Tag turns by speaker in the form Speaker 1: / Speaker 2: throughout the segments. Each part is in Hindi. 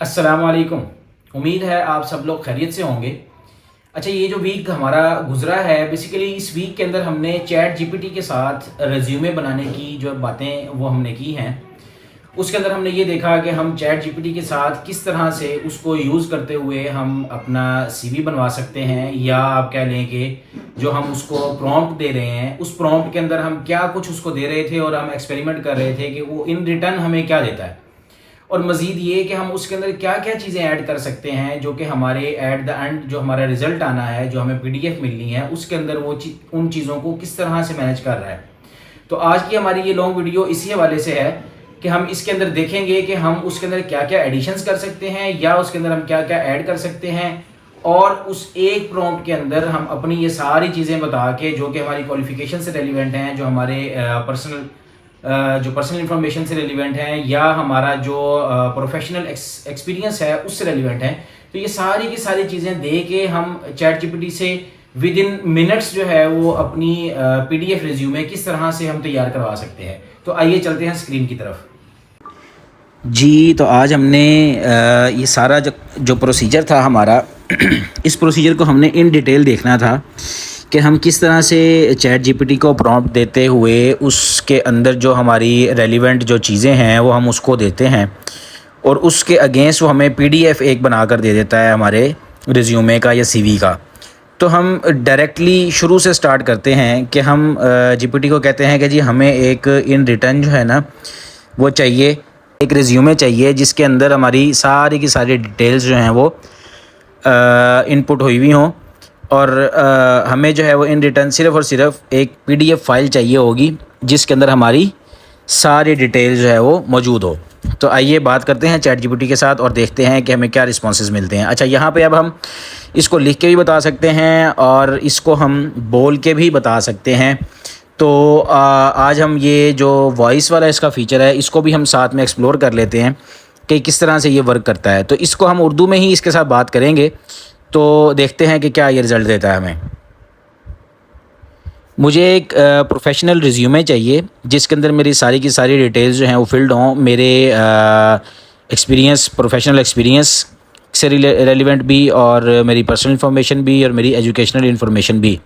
Speaker 1: अस्सलाम वालेकुम। उम्मीद है आप सब लोग खैरियत से होंगे। अच्छा, ये जो वीक हमारा गुजरा है, बेसिकली इस वीक के अंदर हमने चैट जीपीटी के साथ रिज्यूमे बनाने की जो बातें वो हमने की हैं। उसके अंदर हमने ये देखा कि हम चैट जीपीटी के साथ किस तरह से उसको यूज़ करते हुए हम अपना सीवी बनवा सकते हैं, या आप कह लें कि जो हम उसको प्रॉम्प्ट दे रहे हैं उस प्रॉम्प्ट के अंदर हम क्या कुछ उसको दे रहे थे और हम एक्सपेरिमेंट कर रहे थे कि वो इन रिटर्न हमें क्या देता है। और मज़ीद ये कि हम उसके अंदर क्या क्या चीज़ें ऐड कर सकते हैं जो कि हमारे एट द एंड जो हमारा रिज़ल्ट आना है, जो हमें पीडीएफ मिलनी है, उसके अंदर वो उन चीज़ों को किस तरह से मैनेज कर रहा है। तो आज की हमारी ये लॉन्ग वीडियो इसी हवाले से है कि हम इसके अंदर देखेंगे कि हम उसके अंदर क्या क्या एडिशंस कर सकते हैं या उसके अंदर हम क्या क्या ऐड कर सकते हैं, और उस एक प्रॉम्प्ट के अंदर हम अपनी ये सारी चीज़ें बता के जो कि हमारी क्वालिफिकेशन से रेलिवेंट हैं, जो हमारे पर्सनल इंफॉर्मेशन से रेलिवेंट हैं, या हमारा जो प्रोफेशनल एक्सपीरियंस है उससे रेलिवेंट हैं, तो ये सारी की सारी चीज़ें दे के हम चैट जीपीटी से विद इन मिनट्स जो है वो अपनी पीडीएफ रिज्यूमे किस तरह से हम तैयार करवा सकते हैं। तो आइए चलते हैं स्क्रीन की तरफ। जी, तो आज हमने ये सारा जो प्रोसीजर था हमारा इस प्रोसीजर को हमने इन डिटेल देखना था कि हम किस तरह से चैट जीपीटी को प्रॉम्प्ट देते हुए उसके अंदर जो हमारी रेलिवेंट जो चीज़ें हैं वो हम उसको देते हैं, और उसके अगेंस्ट वो हमें पीडीएफ एक बनाकर दे देता है हमारे रिज्यूमे का या सीवी का। तो हम डायरेक्टली शुरू से स्टार्ट करते हैं कि हम जीपीटी को कहते हैं कि जी हमें एक इन रिटर्न जो है ना वो चाहिए, एक रिज्यूमे चाहिए जिसके अंदर हमारी सारी की सारी डिटेल्स जो हैं वो इनपुट हुई हुई हों, और हमें जो है वो इन रिटर्न सिर्फ़ और सिर्फ एक पीडीएफ फाइल चाहिए होगी जिसके अंदर हमारी सारी डिटेल्स जो है वो मौजूद हो। तो आइए बात करते हैं चैट जीपीटी के साथ और देखते हैं कि हमें क्या रिस्पॉन्सेज मिलते हैं। अच्छा, यहाँ पे अब हम इसको लिख के भी बता सकते हैं और इसको हम बोल के भी बता सकते हैं। तो आज हम ये जो वॉइस वाला इसका फ़ीचर है इसको भी हम साथ में एक्सप्लोर कर लेते हैं कि किस तरह से ये वर्क करता है। तो इसको हम उर्दू में ही इसके साथ बात करेंगे, तो देखते हैं कि क्या ये रिज़ल्ट देता है हमें। मुझे एक प्रोफेशनल रिज्यूमे चाहिए जिसके अंदर मेरी सारी की सारी डिटेल्स जो हैं वो फिल्ड हों, मेरे एक्सपीरियंस, प्रोफेशनल एक्सपीरियंस से रेलिवेंट भी, और मेरी पर्सनल इन्फॉर्मेशन भी, और मेरी एजुकेशनल इन्फॉर्मेशन भी।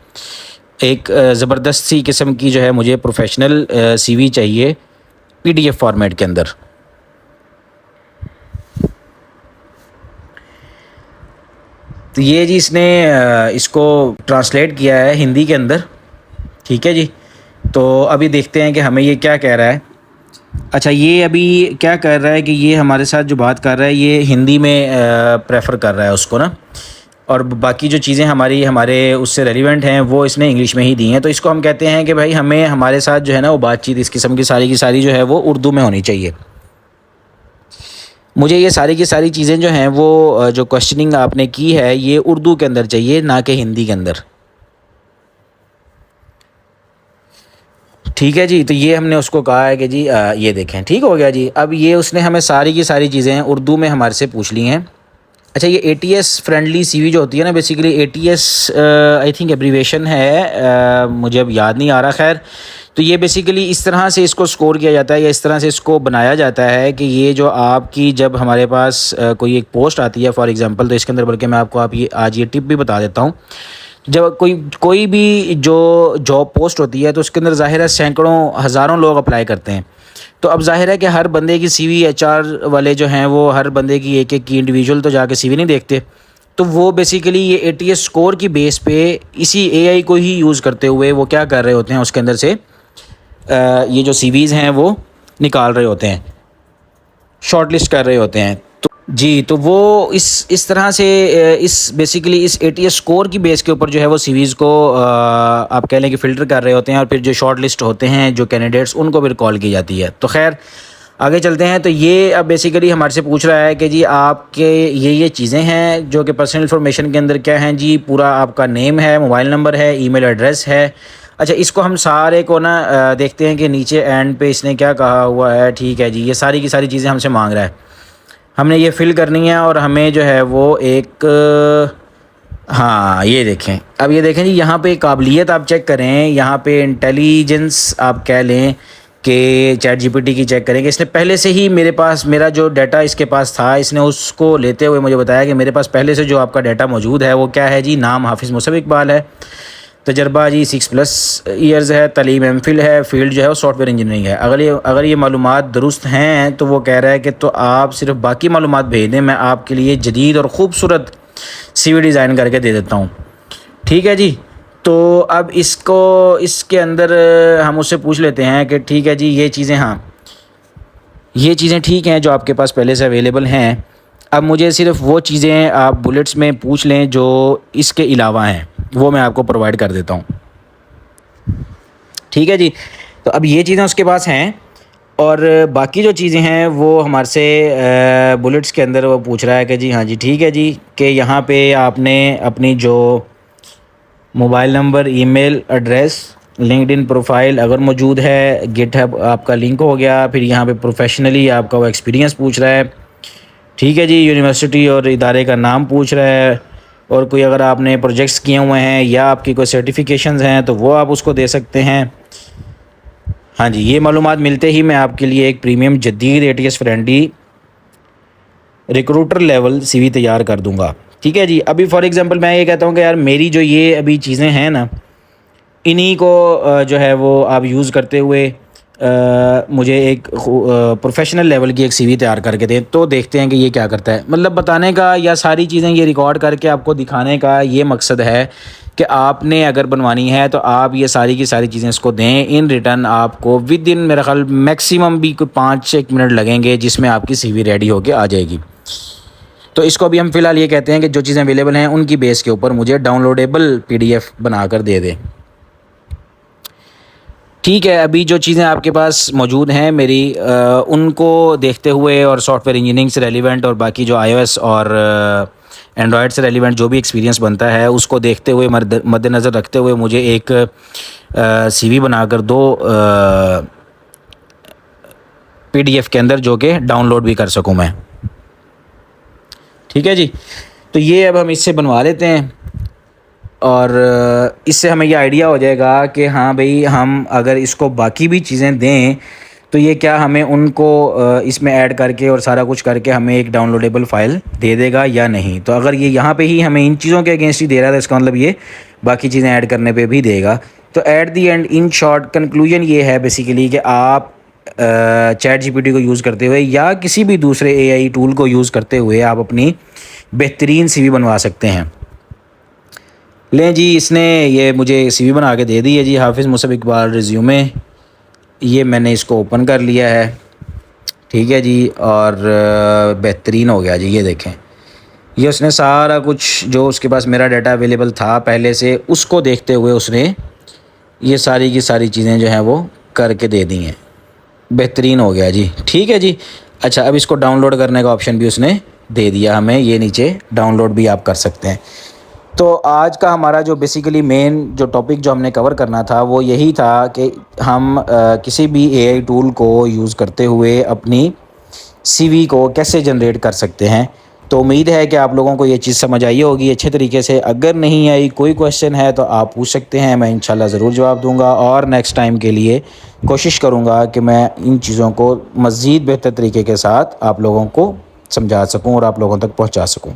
Speaker 1: एक ज़बरदस्त सी किस्म की जो है मुझे प्रोफेशनल सीवी चाहिए पीडीएफ फॉर्मेट के अंदर। तो ये जी इसने इसको ट्रांसलेट किया है हिंदी के अंदर, ठीक है जी। तो अभी देखते हैं कि हमें ये क्या कह रहा है। अच्छा, ये अभी क्या कर रहा है कि ये हमारे साथ जो बात कर रहा है ये हिंदी में प्रेफर कर रहा है उसको ना, और बाकी जो चीज़ें हमारे उससे रेलिवेंट हैं वो इसने इंग्लिश में ही दी हैं। तो इसको हम कहते हैं कि भाई हमें हमारे साथ जो है ना वो बातचीत इस किस्म की सारी जो है वो उर्दू में होनी चाहिए। मुझे ये सारी की सारी चीज़ें जो हैं वो जो क्वेश्चनिंग आपने की है ये उर्दू के अंदर चाहिए, ना कि हिंदी के अंदर। ठीक है जी। तो ये हमने उसको कहा है कि जी ये देखें ठीक हो गया जी। अब ये उसने हमें सारी की सारी चीज़ें उर्दू में हमारे से पूछ ली हैं। अच्छा, ये एटीएस फ्रेंडली सीवी जो होती है ना, basically ATS I think abbreviation है, मुझे अब याद नहीं आ रहा। खैर, तो ये बेसिकली इस तरह से इसको स्कोर किया जाता है या इस तरह से इसको बनाया जाता है कि ये जो आपकी जब हमारे पास कोई एक पोस्ट आती है फॉर एग्जांपल, तो इसके अंदर बल्कि मैं आपको आप ये आज ये टिप भी बता देता हूँ। जब कोई भी जो जॉब पोस्ट होती है तो उसके अंदर ज़ाहिर है सैकड़ों हज़ारों लोग अप्लाई करते हैं। तो अब ज़ाहिर है कि हर बंदे की सीवी एचआर वाले जो हैं वो हर बंदे की एक एक की इंडिविजुअल तो जाके सीवी नहीं देखते। तो वो बेसिकली ये एटीएस स्कोर की बेस पे इसी एआई को ही यूज़ करते हुए वो क्या कर रहे होते हैं, उसके अंदर से ये जो सीवीज़ हैं वो निकाल रहे होते हैं, शॉर्ट लिस्ट कर रहे होते हैं। तो जी, तो वो इस तरह से इस बेसिकली इस एटीएस स्कोर की बेस के ऊपर जो है वो सीवीज़ को आप कह लें कि फ़िल्टर कर रहे होते हैं, और फिर जो शॉर्ट लिस्ट होते हैं जो कैंडिडेट्स उनको फिर कॉल की जाती है। तो खैर आगे चलते हैं। तो ये अब बेसिकली हमारे से पूछ रहा है कि जी आपके ये चीज़ें हैं जो कि पर्सनल इन्फॉर्मेशन के अंदर क्या हैं जी, पूरा आपका नेम है, मोबाइल नंबर है, ईमेल एड्रेस है। अच्छा, इसको हम सारे को ना देखते हैं कि नीचे एंड पे इसने क्या कहा हुआ है। ठीक है जी, ये सारी की सारी चीज़ें हमसे मांग रहा है, हमने ये फ़िल करनी है, और हमें जो है वो एक हाँ ये देखें। अब ये देखें जी, यहाँ पे काबिलियत आप चेक करें, यहाँ पे इंटेलिजेंस आप कह लें कि चैट जीपीटी की चेक करेंगे। इसने पहले से ही मेरे पास मेरा जो डाटा इसके पास था, इसने उसको लेते हुए मुझे बताया कि मेरे पास पहले से जो आपका डाटा मौजूद है वो क्या है जी, नाम हाफिज़ मुसब इकबाल है, तजर्बा जी 6+ ईयर्स है, तालीम एमफिल है, फील्ड जो है वो सॉफ्टवेयर इंजीनियरिंग है। अगर ये मालूमात दुरुस्त हैं तो वो कह रहा है कि तो आप सिर्फ बाकी मालूमात भेज दें, मैं आपके लिए जदीद और ख़ूबसूरत CV डिज़ाइन करके दे देता हूँ। ठीक है जी। तो अब इसके अंदर हम उससे पूछ लेते हैं कि ठीक है जी, ये चीज़ें, हाँ ये चीज़ें ठीक हैं जो आपके पास पहले से अवेलेबल हैं। अब मुझे सिर्फ वो चीज़ें आप बुलेट्स में पूछ लें जो इसके अलावा हैं, वो मैं आपको प्रोवाइड कर देता हूँ। ठीक है जी। तो अब ये चीज़ें उसके पास हैं और बाकी जो चीज़ें हैं वो हमारे से बुलेट्स के अंदर वो पूछ रहा है कि जी हाँ जी ठीक है जी, कि यहाँ पे आपने अपनी जो mobile number, email address, LinkedIn profile अगर मौजूद है, गिटहब आपका लिंक हो गया, फिर यहाँ पे प्रोफेशनली आपका वो एक्सपीरियंस पूछ रहा है। ठीक है जी। यूनिवर्सिटी और इदारे का नाम पूछ रहा है, और कोई अगर आपने प्रोजेक्ट्स किए हुए हैं या आपकी कोई सर्टिफिकेशंस हैं तो वो आप उसको दे सकते हैं। हाँ जी, ये मालूमात मिलते ही मैं आपके लिए एक प्रीमियम जदीद ATS friendly recruiter level CV तैयार कर दूंगा। ठीक है जी। अभी फॉर एग्ज़ाम्पल मैं ये कहता हूँ कि यार मेरी जो ये अभी चीज़ें हैं ना, इन्हीं को जो है वो आप यूज़ करते हुए मुझे एक प्रोफेशनल लेवल की एक CV तैयार करके दें, तो देखते हैं कि ये क्या करता है। मतलब बताने का या सारी चीज़ें ये रिकॉर्ड करके आपको दिखाने का ये मकसद है कि आपने अगर बनवानी है तो आप ये सारी की सारी चीज़ें इसको दें। इन रिटर्न आपको विद इन मेरा ख्याल मैक्सिमम भी कोई 5 से 1 मिनट लगेंगे, जिसमें आपकी CV रेडी होके आ जाएगी। तो इसको अभी हम फ़िलहाल ये कहते हैं कि जो चीज़ें अवेलेबल हैं उनकी बेस के ऊपर मुझे डाउनलोडेबल PDF बनाकर दे दें। ठीक है। अभी जो चीज़ें आपके पास मौजूद हैं मेरी, उनको देखते हुए और सॉफ्टवेयर इंजीनियरिंग से रेलिवेंट और बाकी जो iOS और एंड्रॉयड से रेलिवेंट जो भी एक्सपीरियंस बनता है उसको देखते हुए, मद्देनज़र रखते हुए मुझे एक CV बनाकर दो PDF के अंदर, जो कि डाउनलोड भी कर सकूं मैं। ठीक है जी। तो ये अब हम इससे बनवा लेते हैं और इससे हमें ये आइडिया हो जाएगा कि हाँ भाई, हम अगर इसको बाकी भी चीज़ें दें तो ये क्या हमें उनको इसमें ऐड करके और सारा कुछ करके हमें एक डाउनलोडेबल फ़ाइल दे देगा या नहीं। तो अगर ये यहाँ पे ही हमें इन चीज़ों के अगेंस्ट ही दे रहा है तो इसका मतलब ये बाकी चीज़ें ऐड करने पे भी देगा। तो at the and, in short, conclusion ये है बेसिकली कि आप चैट जीपीटी को यूज़ करते हुए या किसी भी दूसरे AI टूल को यूज़ करते हुए आप अपनी बेहतरीन CV बनवा सकते हैं। लें जी, इसने ये मुझे CV बना के दे दी है जी, हाफिज़ मुसब इकबाल रिज्यूमे। ये मैंने इसको ओपन कर लिया है। ठीक है जी। और बेहतरीन हो गया जी। ये देखें, ये उसने सारा कुछ जो उसके पास मेरा डाटा अवेलेबल था पहले से, उसको देखते हुए उसने ये सारी की सारी चीज़ें जो हैं वो करके दे दी हैं। बेहतरीन हो गया जी। ठीक है जी। अच्छा, अब इसको डाउनलोड करने का ऑप्शन भी उसने दे दिया हमें, ये नीचे डाउनलोड भी आप कर सकते हैं। तो आज का हमारा जो बेसिकली मेन जो टॉपिक जो हमने कवर करना था वो यही था कि हम किसी भी AI टूल को यूज़ करते हुए अपनी CV को कैसे जनरेट कर सकते हैं। तो उम्मीद है कि आप लोगों को ये चीज़ समझ आई होगी अच्छे तरीके से। अगर नहीं आई, कोई क्वेश्चन है तो आप पूछ सकते हैं, मैं इंशाल्लाह ज़रूर जवाब दूंगा और नेक्स्ट टाइम के लिए कोशिश करूंगा कि मैं इन चीज़ों को मज़ीद बेहतर तरीके के साथ आप लोगों को समझा सकूं और आप लोगों तक पहुंचा सकूं।